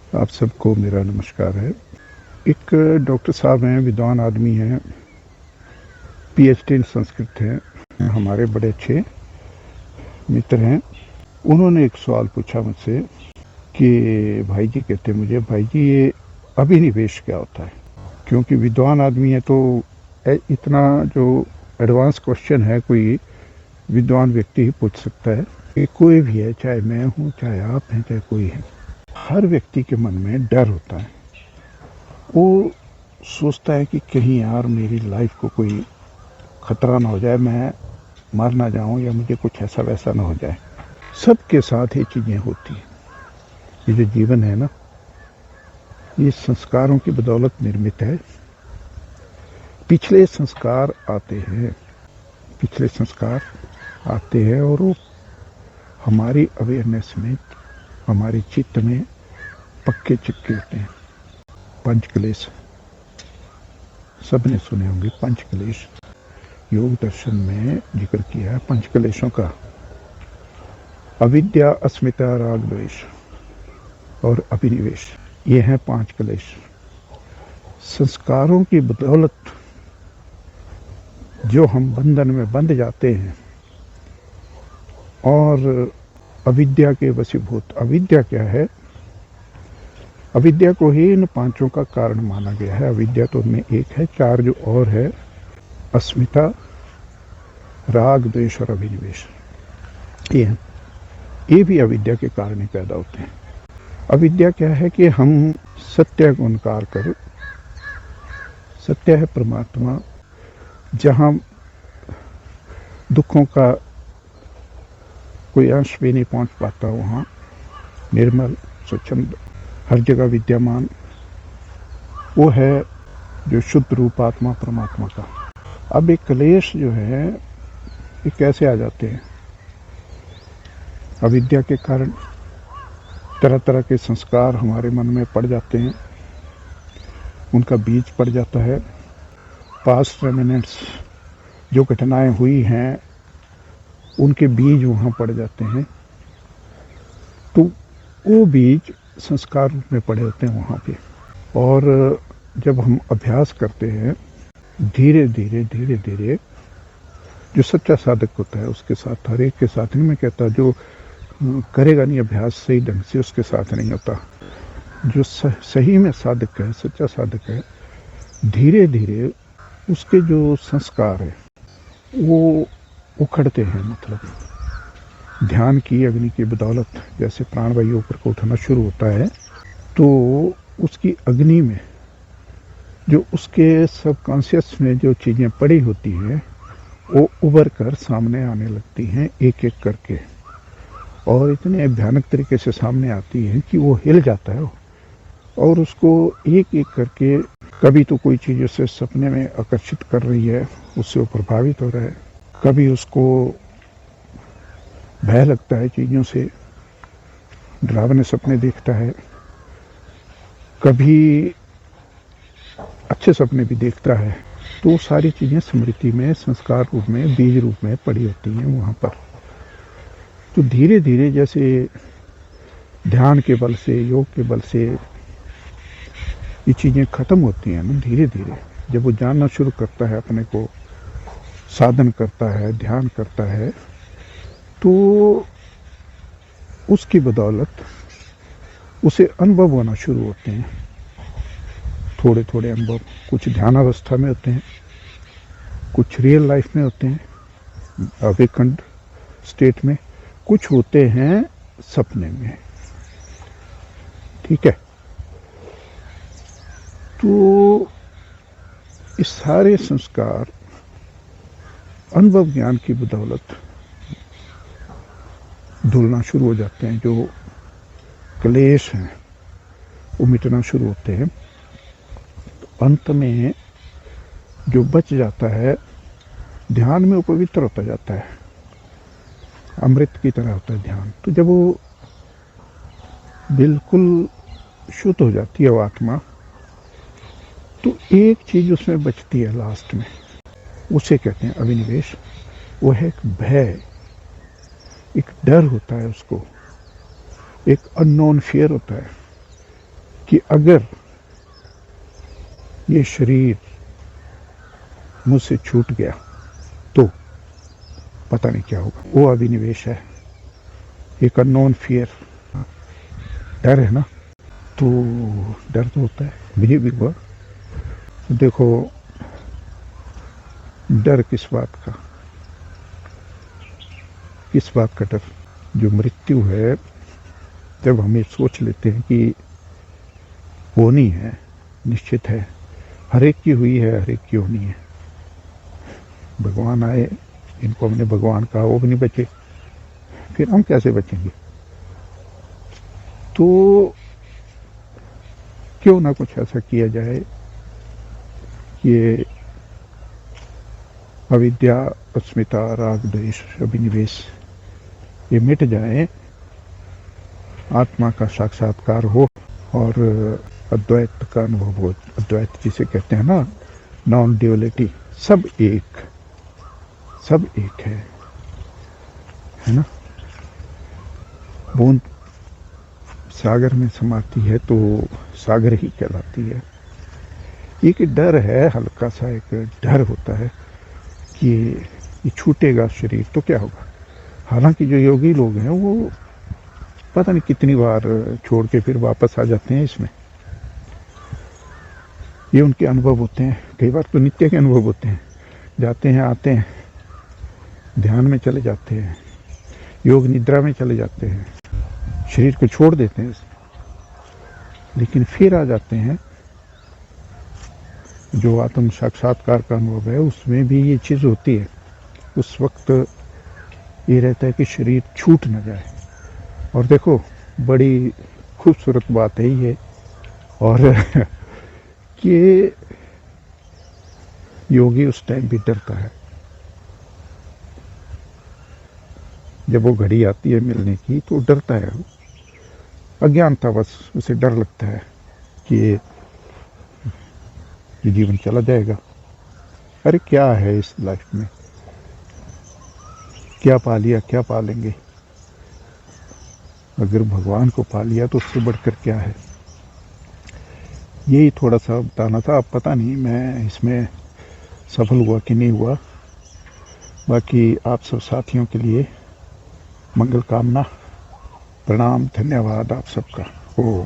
आप सबको मेरा नमस्कार है। एक डॉक्टर साहब हैं, विद्वान आदमी हैं, पीएचडी इन संस्कृत हैं, हमारे बड़े अच्छे मित्र हैं। उन्होंने एक सवाल पूछा मुझसे कि भाई जी, कहते मुझे, भाई जी ये अभिनिवेश क्या होता है? क्योंकि विद्वान आदमी है तो इतना जो एडवांस क्वेश्चन है कोई विद्वान व्यक्ति ही पूछ सकता है कि कोई भी है, चाहे मैं हूँ, चाहे आप हैं, चाहे कोई है, हर व्यक्ति के मन में डर होता है। वो सोचता है कि कहीं यार मेरी लाइफ को कोई खतरा ना हो जाए, मैं मर ना जाऊं, या मुझे कुछ ऐसा वैसा ना हो जाए। सबके साथ ये चीज़ें होती हैं। ये जो जीवन है ना, ये संस्कारों की बदौलत निर्मित है। पिछले संस्कार आते हैं, पिछले संस्कार आते हैं और वो हमारी अवेयरनेस में, हमारे चित्त में पक्के चिपके होते हैं। पंचक्लेश सबने सुने होंगे। पंचक्लेश योग दर्शन में जिक्र किया है पंचक्लेशों का। अविद्या, अस्मिता, राग, द्वेष और अभिनिवेश, ये हैं 5 क्लेश। संस्कारों की बदौलत जो हम बंधन में बंध जाते हैं और अविद्या के वशीभूत। अविद्या क्या है? अविद्या को ही इन 5 का कारण माना गया है। अविद्या तो उनमें एक है, 4 जो और है, अस्मिता, राग, द्वेष और अभिनिवेश, ये भी अविद्या के कारण ही पैदा होते हैं। अविद्या क्या है कि हम सत्य को इनकार करें। सत्य है परमात्मा, जहां दुखों का कोई अंश भी नहीं पहुंच पाता, वहां निर्मल, स्वच्छंद, हर जगह विद्यमान वो है जो शुद्ध रूप आत्मा परमात्मा का। अब एक क्लेश जो है, ये कैसे आ जाते हैं? अविद्या के कारण तरह तरह के संस्कार हमारे मन में पड़ जाते हैं, उनका बीज पड़ जाता है। पास्ट रेमिनेंट्स, जो घटनाएं हुई हैं, उनके बीज वहाँ पड़ जाते हैं। तो वो बीज संस्कार रूप में पड़े होते हैं वहाँ पे। और जब हम अभ्यास करते हैं, धीरे धीरे धीरे धीरे, जो सच्चा साधक होता है उसके साथ, हर एक के साथ नहीं मैं कहता, जो करेगा नहीं अभ्यास सही ढंग से, उसके साथ नहीं होता। जो सही में साधक है, सच्चा साधक है, धीरे धीरे उसके जो संस्कार है वो उखड़ते हैं। मतलब ध्यान की अग्नि की बदौलत जैसे प्राणवायु ऊपर को उठना शुरू होता है, तो उसकी अग्नि में जो उसके सबकॉन्शियस में जो चीज़ें पड़ी होती हैं, वो उभर कर सामने आने लगती हैं एक एक करके, और इतने भयानक तरीके से सामने आती हैं कि वो हिल जाता है और उसको एक एक करके, कभी तो कोई चीज़ उसे सपने में आकर्षित कर रही है, उससे वो प्रभावित हो रहा है, कभी उसको भय लगता है चीज़ों से, डरावने सपने देखता है, कभी अच्छे सपने भी देखता है। तो सारी चीज़ें स्मृति में, संस्कार रूप में, बीज रूप में पड़ी होती हैं वहाँ पर। तो धीरे धीरे जैसे ध्यान के बल से, योग के बल से ये चीज़ें खत्म होती हैं ना, धीरे धीरे जब वो जानना शुरू करता है, अपने को साधन करता है, ध्यान करता है, तो उसकी बदौलत उसे अनुभव होना शुरू होते हैं। थोड़े थोड़े अनुभव, कुछ ध्यान अवस्था में होते हैं, कुछ रियल लाइफ में होते हैं, अवेकंड स्टेट में, कुछ होते हैं सपने में। ठीक है? तो इस सारे संस्कार अनुभव ज्ञान की बदौलत धुलना शुरू हो जाते हैं। जो क्लेश हैं वो मिटना शुरू होते हैं। तो अंत में जो बच जाता है, ध्यान में वो पवित्र होता जाता है, अमृत की तरह होता है ध्यान। तो जब वो बिल्कुल शुद्ध हो जाती है वो आत्मा, तो एक चीज उसमें बचती है लास्ट में, उसे कहते हैं अभिनिवेश। वो है एक भय, एक डर होता है उसको, एक अननोन फियर होता है कि अगर ये शरीर मुझसे छूट गया तो पता नहीं क्या होगा। वो अभिनिवेश है, एक अननोन फियर, डर है ना। तो डर तो होता है, मुझे भी हुआ। देखो, डर किस बात का, किस बात का डर? जो मृत्यु है, जब हम ये सोच लेते हैं कि होनी है, निश्चित है, हर एक की हुई है, हर एक की होनी है। भगवान आए, इनको हमने भगवान कहा, वो भी नहीं बचे, फिर हम कैसे बचेंगे? तो क्यों ना कुछ ऐसा किया जाए, ये अविद्या, अस्मिता, राग, द्वेष, अभिनिवेश ये मिट जाए, आत्मा का साक्षात्कार हो और अद्वैत का अनुभव हो। अद्वैत जिसे कहते हैं ना, नॉन ड्यूअलिटी, सब एक, सब एक है ना। बूंद सागर में समाती है तो सागर ही कहलाती है। एक डर है, हल्का सा एक डर होता है कि ये छूटेगा शरीर तो क्या होगा। हालांकि जो योगी लोग हैं वो पता नहीं कितनी बार छोड़ के फिर वापस आ जाते हैं इसमें, ये उनके अनुभव होते हैं। कई बार तो नित्य के अनुभव होते हैं, जाते हैं, आते हैं, ध्यान में चले जाते हैं, योग निद्रा में चले जाते हैं, शरीर को छोड़ देते हैं, लेकिन फिर आ जाते हैं। जो आत्म साक्षात्कार का अनुभव है उसमें भी ये चीज होती है। उस वक्त ये रहता है कि शरीर छूट न जाए। और देखो, बड़ी खूबसूरत बात है ये, और कि योगी उस टाइम भी डरता है। जब वो घड़ी आती है मिलने की तो डरता है, अज्ञानता, बस उसे डर लगता है कि ये जीवन चला जाएगा। अरे क्या है इस लाइफ में, क्या पा लिया, क्या पा लेंगे? अगर भगवान को पा लिया तो उससे बढ़कर क्या है? यही थोड़ा सा बताना था। अब पता नहीं मैं इसमें सफल हुआ कि नहीं हुआ। बाकी आप सब साथियों के लिए मंगल कामना, प्रणाम, धन्यवाद आप सबका। ओ